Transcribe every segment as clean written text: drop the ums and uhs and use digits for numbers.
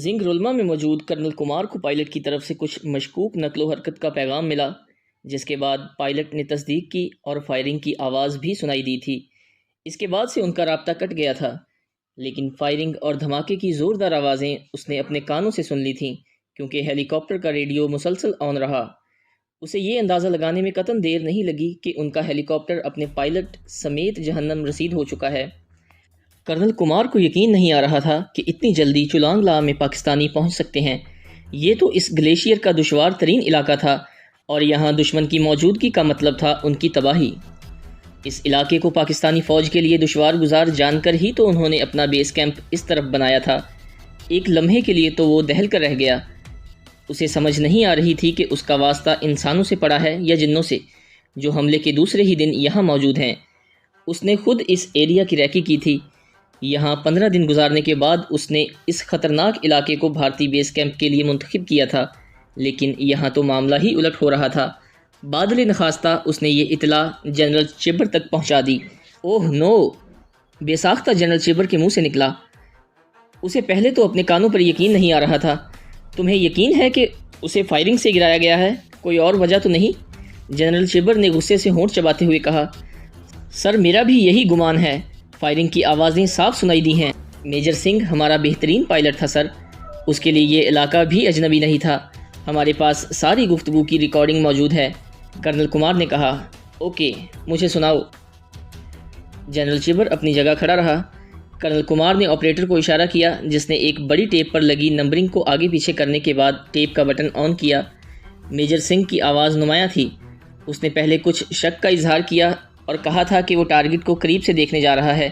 زنگ رولما میں موجود کرنل کمار کو پائلٹ کی طرف سے کچھ مشکوک نقل و حرکت کا پیغام ملا، جس کے بعد پائلٹ نے تصدیق کی اور فائرنگ کی آواز بھی سنائی دی تھی۔ اس کے بعد سے ان کا رابطہ کٹ گیا تھا، لیکن فائرنگ اور دھماکے کی زوردار آوازیں اس نے اپنے کانوں سے سن لی تھیں، کیونکہ ہیلی کاپٹر کا ریڈیو مسلسل آن رہا۔ اسے یہ اندازہ لگانے میں قطعاً دیر نہیں لگی کہ ان کا ہیلی کاپٹر اپنے پائلٹ سمیت جہنم رسید ہو چکا ہے۔ کرنل کمار کو یقین نہیں آ رہا تھا کہ اتنی جلدی چولانگ لا میں پاکستانی پہنچ سکتے ہیں۔ یہ تو اس گلیشیئر کا دشوار ترین علاقہ تھا، اور یہاں دشمن کی موجودگی کا مطلب تھا ان کی تباہی۔ اس علاقے کو پاکستانی فوج کے لیے دشوار گزار جان کر ہی تو انہوں نے اپنا بیس کیمپ اس طرف بنایا تھا۔ ایک لمحے کے لیے تو وہ دہل کر رہ گیا۔ اسے سمجھ نہیں آ رہی تھی کہ اس کا واسطہ انسانوں سے پڑا ہے یا جنوں سے، جو حملے کے دوسرے ہی دن یہاں موجود ہیں۔ اس نے خود اس ایریا کی ریکی کی تھی۔ یہاں 15 دن گزارنے کے بعد اس نے اس خطرناک علاقے کو بھارتی بیس کیمپ کے لیے منتخب کیا تھا، لیکن یہاں تو معاملہ ہی الٹ ہو رہا تھا۔ بادل نخواستہ اس نے یہ اطلاع جنرل چیبر تک پہنچا دی۔ اوہ نو! بے ساختہ جنرل چیبر کے منہ سے نکلا۔ اسے پہلے تو اپنے کانوں پر یقین نہیں آ رہا تھا۔ تمہیں یقین ہے کہ اسے فائرنگ سے گرایا گیا ہے؟ کوئی اور وجہ تو نہیں؟ جنرل چیبر نے غصے سے ہونٹ چباتے ہوئے کہا۔ سر، میرا بھی یہی گمان ہے۔ فائرنگ کی آوازیں صاف سنائی دی ہیں۔ میجر سنگھ ہمارا بہترین پائلٹ تھا سر، اس کے لیے یہ علاقہ بھی اجنبی نہیں تھا۔ ہمارے پاس ساری گفتگو کی ریکارڈنگ موجود ہے، کرنل کمار نے کہا۔ اوکے، مجھے سناؤ۔ جنرل چیبر اپنی جگہ کھڑا رہا۔ کرنل کمار نے آپریٹر کو اشارہ کیا، جس نے ایک بڑی ٹیپ پر لگی نمبرنگ کو آگے پیچھے کرنے کے بعد ٹیپ کا بٹن آن کیا۔ میجر سنگھ کی آواز نمایاں تھی۔ اس نے پہلے کچھ شک کا اظہار کیا اور کہا تھا کہ وہ ٹارگٹ کو قریب سے دیکھنے جا رہا ہے۔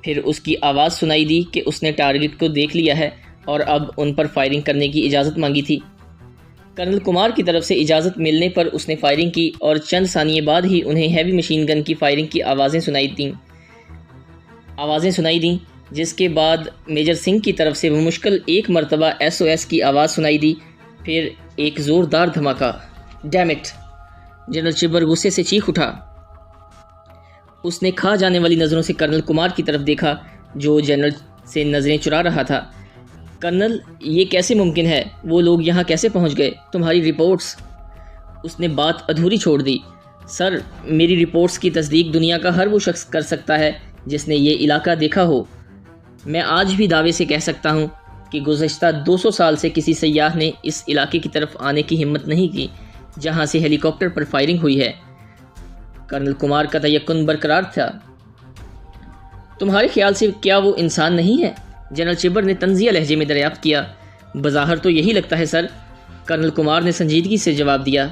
پھر اس کی آواز سنائی دی کہ اس نے ٹارگٹ کو دیکھ لیا ہے اور اب ان پر فائرنگ کرنے کی اجازت مانگی تھی۔ کرنل کمار کی طرف سے اجازت ملنے پر اس نے فائرنگ کی اور چند ثانیے بعد ہی انہیں ہیوی مشین گن کی فائرنگ کی آوازیں سنائی دیں، جس کے بعد میجر سنگھ کی طرف سے بمشکل ایک مرتبہ SOS کی آواز سنائی دی، پھر ایک زوردار دھماکہ۔ Dam it! جنرل چیبر غصے سے چیخ اٹھا۔ اس نے کھا جانے والی نظروں سے کرنل کمار کی طرف دیکھا، جو جنرل سے نظریں چرا رہا تھا۔ کرنل، یہ کیسے ممکن ہے؟ وہ لوگ یہاں کیسے پہنچ گئے؟ تمہاری رپورٹس؟ اس نے بات ادھوری چھوڑ دی۔ سر، میری رپورٹس کی تصدیق دنیا کا ہر وہ شخص کر سکتا ہے جس نے یہ علاقہ دیکھا ہو۔ میں آج بھی دعوے سے کہہ سکتا ہوں کہ گزشتہ 200 سال سے کسی سیاح نے اس علاقے کی طرف آنے کی ہمت نہیں کی جہاں سے ہیلی کاپٹر پر فائرنگ ہوئی ہے۔ کرنل کمار کا تیقن برقرار تھا۔ تمہارے خیال سے کیا وہ انسان نہیں ہے؟ جنرل چیبر نے طنزیہ لہجے میں دریافت کیا۔ بظاہر تو یہی لگتا ہے سر، کرنل کمار نے سنجیدگی سے جواب دیا۔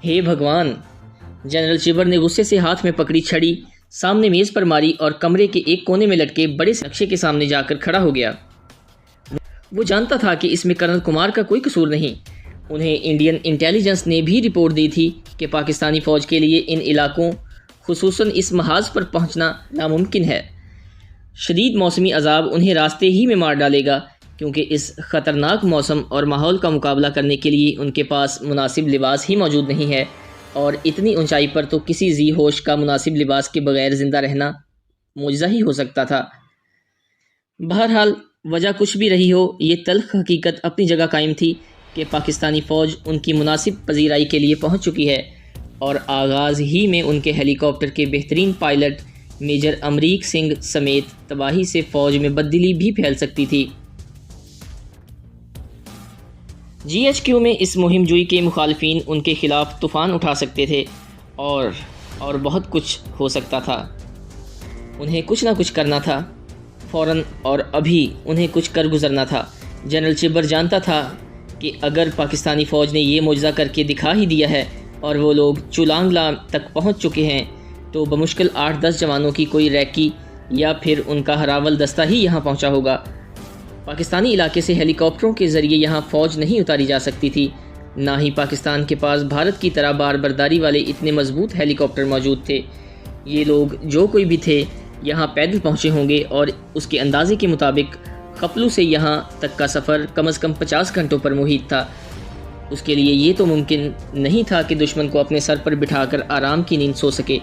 ہے بھگوان! جنرل چیبر نے غصے سے ہاتھ میں پکڑی چھڑی سامنے میز پر ماری اور کمرے کے ایک کونے میں لٹکے بڑے سے نقشے کے سامنے جا کر کھڑا ہو گیا۔ وہ جانتا تھا کہ اس میں کرنل کمار کا کوئی قصور نہیں۔ انہیں انڈین انٹیلیجنس نے بھی رپورٹ دی تھی کہ پاکستانی فوج کے لیے ان علاقوں، خصوصاً اس محاذ پر پہنچنا ناممکن ہے۔ شدید موسمی عذاب انہیں راستے ہی میں مار ڈالے گا، کیونکہ اس خطرناک موسم اور ماحول کا مقابلہ کرنے کے لیے ان کے پاس مناسب لباس ہی موجود نہیں ہے، اور اتنی اونچائی پر تو کسی ذی ہوش کا مناسب لباس کے بغیر زندہ رہنا معجزہ ہی ہو سکتا تھا۔ بہرحال، وجہ کچھ بھی رہی ہو، یہ تلخ حقیقت اپنی جگہ قائم تھی کہ پاکستانی فوج ان کی مناسب پذیرائی کے لیے پہنچ چکی ہے، اور آغاز ہی میں ان کے ہیلی کاپٹر کے بہترین پائلٹ میجر امریک سنگھ سمیت تباہی سے فوج میں بددلی بھی پھیل سکتی تھی۔ GHQ میں اس مہم جوئی کے مخالفین ان کے خلاف طوفان اٹھا سکتے تھے، اور بہت کچھ ہو سکتا تھا۔ انہیں کچھ نہ کچھ کرنا تھا، فوراً، اور ابھی انہیں کچھ کر گزرنا تھا۔ جنرل چیبر جانتا تھا کہ اگر پاکستانی فوج نے یہ معجزہ کر کے دکھا ہی دیا ہے اور وہ لوگ چولانگ لا تک پہنچ چکے ہیں، تو بمشکل 8-10 جوانوں کی کوئی ریکی یا پھر ان کا ہراول دستہ ہی یہاں پہنچا ہوگا۔ پاکستانی علاقے سے ہیلی کاپٹروں کے ذریعے یہاں فوج نہیں اتاری جا سکتی تھی، نہ ہی پاکستان کے پاس بھارت کی طرح بار برداری والے اتنے مضبوط ہیلی کاپٹر موجود تھے۔ یہ لوگ جو کوئی بھی تھے یہاں پیدل پہنچے ہوں گے، اور اس کے اندازے کے مطابق خپلو سے یہاں تک کا سفر کم از کم 50 گھنٹوں پر محیط تھا۔ اس کے لیے یہ تو ممکن نہیں تھا کہ دشمن کو اپنے سر پر بٹھا کر آرام کی نیند سو سکے،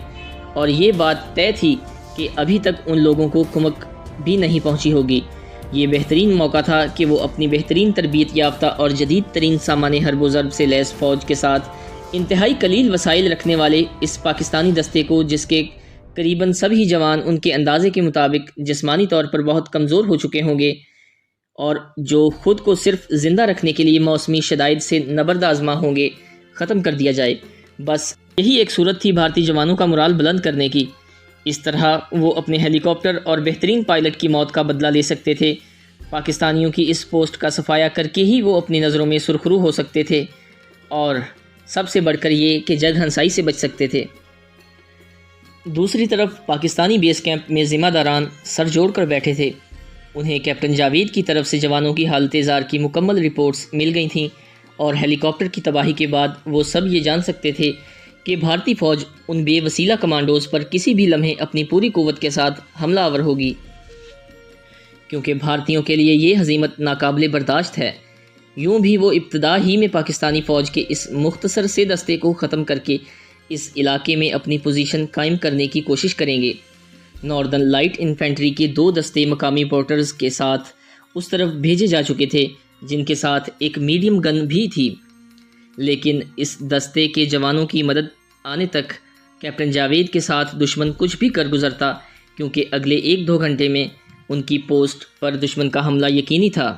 اور یہ بات طے تھی کہ ابھی تک ان لوگوں کو کمک بھی نہیں پہنچی ہوگی۔ یہ بہترین موقع تھا کہ وہ اپنی بہترین تربیت یافتہ اور جدید ترین سامان حرب و ضرب سے لیس فوج کے ساتھ انتہائی قلیل وسائل رکھنے والے اس پاکستانی دستے کو، جس کے قریباً سبھی جوان ان کے اندازے کے مطابق جسمانی طور پر بہت کمزور ہو چکے ہوں گے، اور جو خود کو صرف زندہ رکھنے کے لیے موسمی شدائد سے نبرد آزما ہوں گے، ختم کر دیا جائے۔ بس یہی ایک صورت تھی بھارتی جوانوں کا مرال بلند کرنے کی۔ اس طرح وہ اپنے ہیلی کاپٹر اور بہترین پائلٹ کی موت کا بدلہ لے سکتے تھے۔ پاکستانیوں کی اس پوسٹ کا صفایا کر کے ہی وہ اپنی نظروں میں سرخرو ہو سکتے تھے، اور سب سے بڑھ کر یہ کہ جگ ہنسائی سے بچ سکتے تھے۔ دوسری طرف پاکستانی بیس کیمپ میں ذمہ داران سر جوڑ کر بیٹھے تھے۔ انہیں کیپٹن جاوید کی طرف سے جوانوں کی حالت زار کی مکمل رپورٹس مل گئی تھیں، اور ہیلی کاپٹر کی تباہی کے بعد وہ سب یہ جان سکتے تھے کہ بھارتی فوج ان بے وسیلہ کمانڈوز پر کسی بھی لمحے اپنی پوری قوت کے ساتھ حملہ آور ہوگی، کیونکہ بھارتیوں کے لیے یہ ہزیمت ناقابل برداشت ہے۔ یوں بھی وہ ابتدا ہی میں پاکستانی فوج کے اس مختصر سے دستے کو ختم کر کے اس علاقے میں اپنی پوزیشن قائم کرنے کی کوشش کریں گے۔ ناردرن لائٹ انفینٹری کے 2 دستے مقامی پورٹرز کے ساتھ اس طرف بھیجے جا چکے تھے، جن کے ساتھ ایک میڈیم گن بھی تھی، لیکن اس دستے کے جوانوں کی مدد آنے تک کیپٹن جاوید کے ساتھ دشمن کچھ بھی کر گزرتا، کیونکہ اگلے 1-2 گھنٹے میں ان کی پوسٹ پر دشمن کا حملہ یقینی تھا۔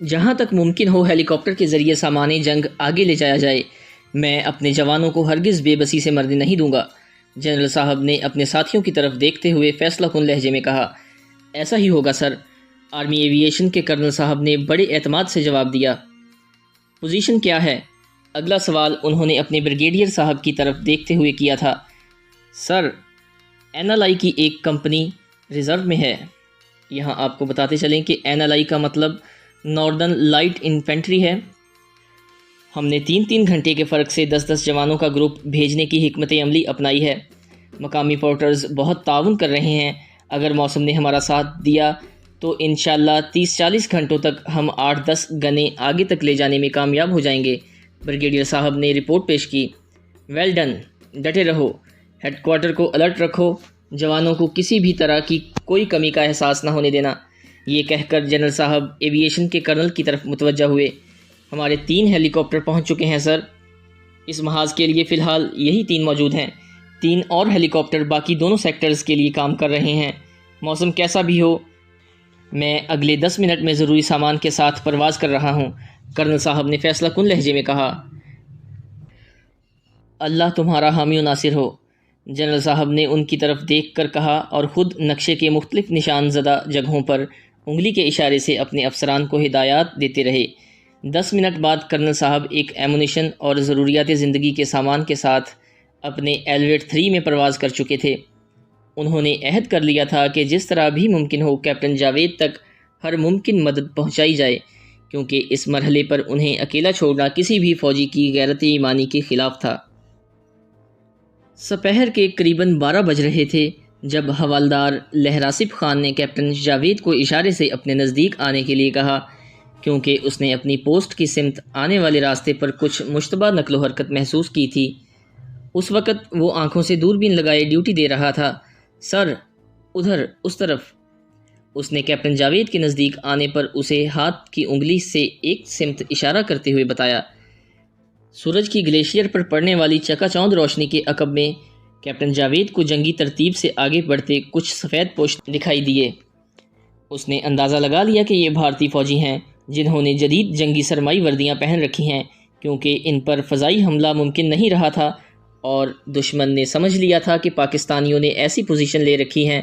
جہاں تک ممکن ہو ہیلی کاپٹر کے ذریعے سامان جنگ آگے لے جایا جائے۔ میں اپنے جوانوں کو ہرگز بے بسی سے مرنے نہیں دوں گا، جنرل صاحب نے اپنے ساتھیوں کی طرف دیکھتے ہوئے فیصلہ کن لہجے میں کہا۔ ایسا ہی ہوگا سر، آرمی ایوییشن کے کرنل صاحب نے بڑے اعتماد سے جواب دیا۔ پوزیشن کیا ہے؟ اگلا سوال انہوں نے اپنے بریگیڈیئر صاحب کی طرف دیکھتے ہوئے کیا تھا۔ سر، NLI کی ایک کمپنی ریزرو میں ہے۔ یہاں آپ کو بتاتے چلیں کہ NLI کا مطلب ناردرن لائٹ انفینٹری ہے۔ ہم نے 3 گھنٹے کے فرق سے 10 جوانوں کا گروپ بھیجنے کی حکمت عملی اپنائی ہے۔ مقامی پورٹرز بہت تعاون کر رہے ہیں۔ اگر موسم نے ہمارا ساتھ دیا تو انشاءاللہ 30-40 گھنٹوں تک ہم 8-10 گنیں آگے تک لے جانے میں کامیاب ہو جائیں گے۔ بریگیڈیئر صاحب نے رپورٹ پیش کی۔ ویل ڈن، ڈٹے رہو، ہیڈ کوارٹر کو الرٹ رکھو، جوانوں کو کسی بھی طرح کی کوئی کمی کا احساس نہ ہونے دینا۔ یہ کہہ کر جنرل صاحب ایوییشن کے کرنل کی طرف متوجہ ہوئے۔ ہمارے 3 ہیلی کاپٹر پہنچ چکے ہیں سر۔ اس محاذ کے لیے فی الحال یہی 3 موجود ہیں۔ 3 اور ہیلی کاپٹر باقی دونوں سیکٹرز کے لیے کام کر رہے ہیں۔ موسم کیسا بھی ہو، میں اگلے 10 منٹ میں ضروری سامان کے ساتھ پرواز کر رہا ہوں، کرنل صاحب نے فیصلہ کن لہجے میں کہا۔ اللہ تمہارا حامی و ناصر ہو، جنرل صاحب نے ان کی طرف دیکھ کر کہا، اور خود نقشے کے مختلف نشان زدہ جگہوں پر انگلی کے اشارے سے اپنے افسران کو ہدایات دیتے رہے۔ 10 منٹ بعد کرنل صاحب ایک ایمونیشن اور ضروریات زندگی کے سامان کے ساتھ اپنے ایلویٹ 3 میں پرواز کر چکے تھے۔ انہوں نے عہد کر لیا تھا کہ جس طرح بھی ممکن ہو کیپٹن جاوید تک ہر ممکن مدد پہنچائی جائے، کیونکہ اس مرحلے پر انہیں اکیلا چھوڑنا کسی بھی فوجی کی غیرت ایمانی کے خلاف تھا۔ سپہر کے قریباً 12 بج رہے تھے جب حوالدار لہراسف خان نے کیپٹن جاوید کو اشارے سے اپنے نزدیک آنے کے لیے کہا، کیونکہ اس نے اپنی پوسٹ کی سمت آنے والے راستے پر کچھ مشتبہ نقل و حرکت محسوس کی تھی۔ اس وقت وہ آنکھوں سے دوربین لگائے ڈیوٹی دے رہا تھا۔ سر، ادھر، اس طرف۔ اس نے کیپٹن جاوید کے نزدیک آنے پر اسے ہاتھ کی انگلی سے ایک سمت اشارہ کرتے ہوئے بتایا۔ سورج کی گلیشیئر پر پڑنے والی چکا چوند روشنی کے عقب میں کیپٹن جاوید کو جنگی ترتیب سے آگے بڑھتے کچھ سفید پوش دکھائی دیے۔ اس نے اندازہ لگا لیا کہ یہ بھارتی فوجی ہیں، جنہوں نے جدید جنگی سرمائی وردیاں پہن رکھی ہیں، کیونکہ ان پر فضائی حملہ ممکن نہیں رہا تھا، اور دشمن نے سمجھ لیا تھا کہ پاکستانیوں نے ایسی پوزیشن لے رکھی ہیں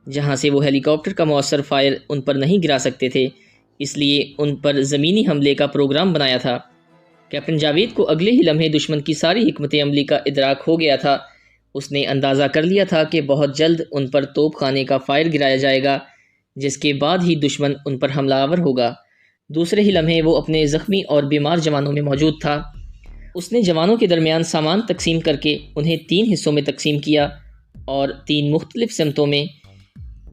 جہاں سے وہ ہیلی کاپٹر کا مؤثر فائر ان پر نہیں گرا سکتے تھے، اس لیے ان پر زمینی حملے کا پروگرام بنایا تھا۔ کیپٹن جاوید کو اگلے ہی لمحے دشمن کی ساری حکمت عملی کا ادراک ہو گیا تھا۔ اس نے اندازہ کر لیا تھا کہ بہت جلد ان پر توپ خانے کا فائر گرایا جائے گا، جس کے بعد ہی دشمن ان پر حملہ آور ہوگا۔ دوسرے ہی لمحے وہ اپنے زخمی اور بیمار جوانوں میں موجود تھا۔ اس نے جوانوں کے درمیان سامان تقسیم کر کے انہیں 3 حصوں میں تقسیم کیا اور 3 مختلف سمتوں میں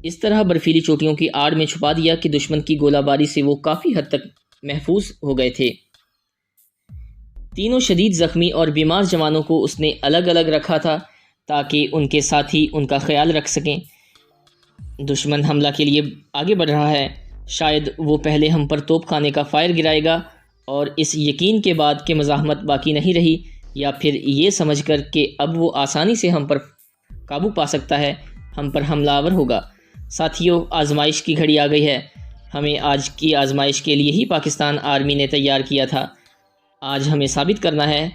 اس طرح برفیلی چوٹیوں کی آڑ میں چھپا دیا کہ دشمن کی گولہ باری سے وہ کافی حد تک محفوظ ہو گئے تھے۔ تینوں شدید زخمی اور بیمار جوانوں کو اس نے الگ الگ رکھا تھا تاکہ ان کے ساتھی ان کا خیال رکھ سکیں۔ دشمن حملہ کے لیے آگے بڑھ رہا ہے۔ شاید وہ پہلے ہم پر توپ خانے کا فائر گرائے گا اور اس یقین کے بعد کہ مزاحمت باقی نہیں رہی، یا پھر یہ سمجھ کر کہ اب وہ آسانی سے ہم پر قابو پا سکتا ہے، ہم پر حملہ آور ہوگا۔ ساتھیوں، آزمائش کی گھڑی آ گئی ہے۔ ہمیں آج کی آزمائش کے لیے ہی پاکستان آرمی نے تیار کیا تھا۔ آج ہمیں ثابت کرنا ہے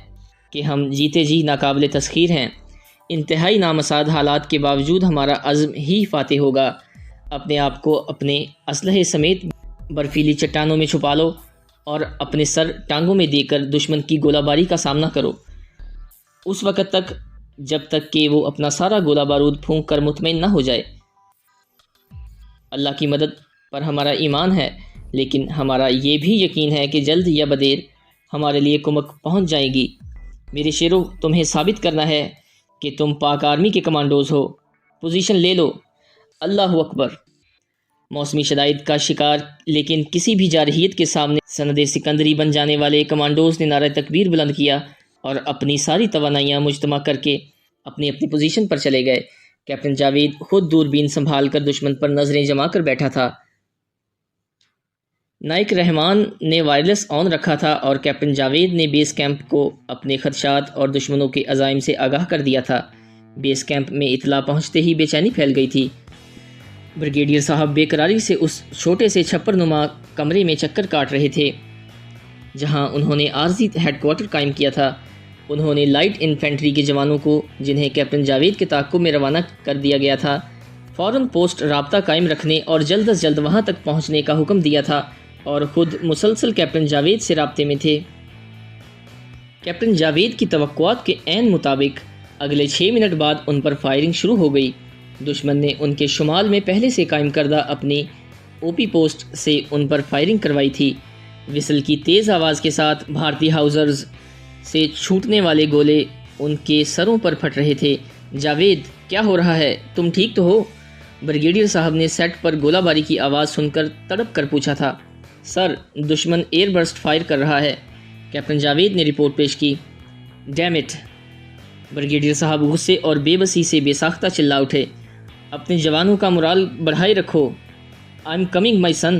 کہ ہم جیتے جی ناقابل تسخیر ہیں۔ انتہائی نامساعد حالات کے باوجود ہمارا عزم ہی فاتح ہوگا۔ اپنے آپ کو اپنے اسلحے سمیت برفیلی چٹانوں میں چھپا لو اور اپنے سر ٹانگوں میں دے کر دشمن کی گولہ باری کا سامنا کرو، اس وقت تک جب تک کہ وہ اپنا سارا گولہ بارود پھونک کر مطمئن نہ ہو جائے۔ اللہ کی مدد پر ہمارا ایمان ہے، لیکن ہمارا یہ بھی یقین ہے کہ جلد یا بدیر ہمارے لیے کمک پہنچ جائے گی۔ میرے شیرو، تمہیں ثابت کرنا ہے کہ تم پاک آرمی کے کمانڈوز ہو۔ پوزیشن لے لو۔ اللہ اکبر۔ موسمی شدائد کا شکار لیکن کسی بھی جارحیت کے سامنے سند سکندری بن جانے والے کمانڈوز نے نعرہ تکبیر بلند کیا اور اپنی ساری توانائیاں مجتمع کر کے اپنی اپنی پوزیشن پر چلے گئے۔ کیپٹن جاوید خود دوربین سنبھال کر دشمن پر نظریں جما کر بیٹھا تھا۔ نائک رحمان نے وائرلیس آن رکھا تھا اور کیپٹن جاوید نے بیس کیمپ کو اپنے خدشات اور دشمنوں کے عزائم سے آگاہ کر دیا تھا۔ بیس کیمپ میں اطلاع پہنچتے ہی بے چینی پھیل گئی تھی۔ بریگیڈیئر صاحب بے قراری سے اس چھوٹے سے چھپر نما کمرے میں چکر کاٹ رہے تھے جہاں انہوں نے عارضی ہیڈ کوارٹر قائم کیا تھا۔ انہوں نے لائٹ انفینٹری کے جوانوں کو، جنہیں کیپٹن جاوید کے تعاقب میں روانہ کر دیا گیا تھا، فوراً پوسٹ رابطہ قائم رکھنے اور جلد از جلد وہاں تک پہنچنے کا حکم دیا تھا، اور خود مسلسل کیپٹن جاوید سے رابطے میں تھے۔ کیپٹن جاوید کی توقعات کے عین مطابق اگلے 6 منٹ بعد ان پر فائرنگ شروع ہو گئی۔ دشمن نے ان کے شمال میں پہلے سے قائم کردہ اپنی او پی پوسٹ سے ان پر فائرنگ کروائی تھی۔ وسل کی تیز آواز کے ساتھ بھارتی ہاؤزرز سے چھوٹنے والے گولے ان کے سروں پر پھٹ رہے تھے۔ جاوید، کیا ہو رہا ہے؟ تم ٹھیک تو ہو؟ بریگیڈیئر صاحب نے سیٹ پر گولہ باری کی آواز سن کر تڑپ کر پوچھا تھا۔ سر، دشمن ایئر برسٹ فائر کر رہا ہے، کیپٹن جاوید نے رپورٹ پیش کی۔ Dam it! بریگیڈیئر صاحب غصے اور بے بسی سے بے ساختہ چلا اٹھے۔ اپنے جوانوں کا مرال بڑھائے رکھو۔ آئی ایم کمنگ مائی سن۔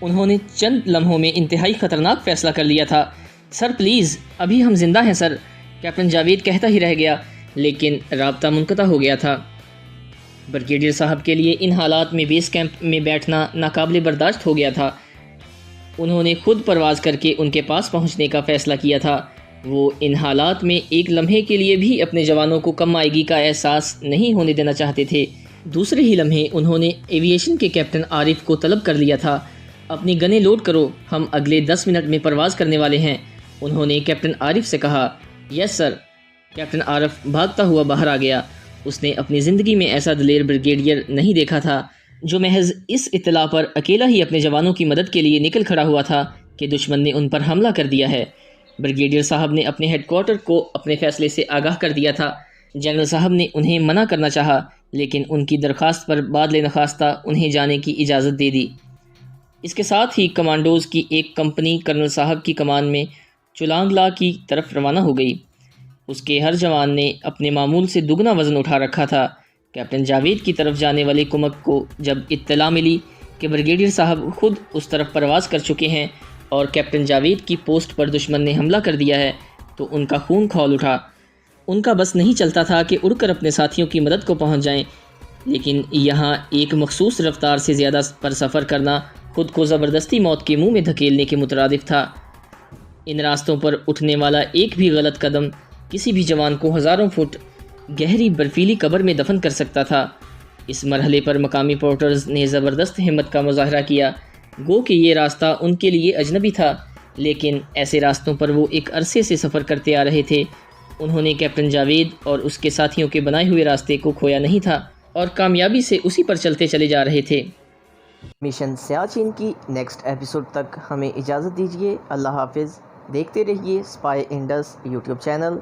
انہوں نے چند لمحوں میں انتہائی خطرناک فیصلہ کر لیا تھا۔ سر پلیز، ابھی ہم زندہ ہیں سر، کیپٹن جاوید کہتا ہی رہ گیا، لیکن رابطہ منقطع ہو گیا تھا۔ بریگیڈیئر صاحب کے لیے ان حالات میں بیس کیمپ میں بیٹھنا ناقابل برداشت ہو گیا تھا۔ انہوں نے خود پرواز کر کے ان کے پاس پہنچنے کا فیصلہ کیا تھا۔ وہ ان حالات میں ایک لمحے کے لیے بھی اپنے جوانوں کو کم آئیگی کا احساس نہیں ہونے دینا چاہتے تھے۔ دوسرے ہی لمحے انہوں نے ایویشن کے کیپٹن عارف کو طلب کر لیا تھا۔ اپنی گنیں لوڈ کرو، ہم اگلے 10 منٹ میں پرواز کرنے والے ہیں، انہوں نے کیپٹن عارف سے کہا۔ یس سر۔ کیپٹن عارف بھاگتا ہوا باہر آ گیا۔ اس نے اپنی زندگی میں ایسا دلیر بریگیڈیئر نہیں دیکھا تھا جو محض اس اطلاع پر اکیلا ہی اپنے جوانوں کی مدد کے لیے نکل کھڑا ہوا تھا کہ دشمن نے ان پر حملہ کر دیا ہے۔ بریگیڈیئر صاحب نے اپنے ہیڈ کوارٹر کو اپنے فیصلے سے آگاہ کر دیا تھا۔ جنرل صاحب نے انہیں منع کرنا چاہا، لیکن ان کی درخواست پر بادل نخواستہ انہیں جانے کی اجازت دے دی۔ اس کے ساتھ ہی کمانڈوز کی ایک کمپنی کرنل صاحب کی کمان میں چلانگلا کی طرف روانہ ہو گئی۔ اس کے ہر جوان نے اپنے معمول سے دگنا وزن اٹھا رکھا تھا۔ کیپٹن جاوید کی طرف جانے والے کمک کو جب اطلاع ملی کہ بریگیڈیئر صاحب خود اس طرف پرواز کر چکے ہیں اور کیپٹن جاوید کی پوسٹ پر دشمن نے حملہ کر دیا ہے، تو ان کا خون کھول اٹھا۔ ان کا بس نہیں چلتا تھا کہ اڑ کر اپنے ساتھیوں کی مدد کو پہنچ جائیں، لیکن یہاں ایک مخصوص رفتار سے زیادہ پر سفر کرنا خود کو زبردستی موت کے منہ میں دھکیلنے کے مترادف تھا۔ ان راستوں پر اٹھنے والا ایک بھی غلط قدم کسی بھی جوان کو ہزاروں فٹ گہری برفیلی قبر میں دفن کر سکتا تھا۔ اس مرحلے پر مقامی پورٹرز نے زبردست ہمت کا مظاہرہ کیا۔ گو کہ یہ راستہ ان کے لیے اجنبی تھا، لیکن ایسے راستوں پر وہ ایک عرصے سے سفر کرتے آ رہے تھے۔ انہوں نے کیپٹن جاوید اور اس کے ساتھیوں کے بنائے ہوئے راستے کو کھویا نہیں تھا اور کامیابی سے اسی پر چلتے چلے جا رہے تھے۔ مشن سیاچن کی نیکسٹ ایپیسوڈ تک ہمیں اجازت دیجیے۔ اللہ حافظ۔ دیکھتے رہیے اسپائی انڈس یوٹیوب چینل۔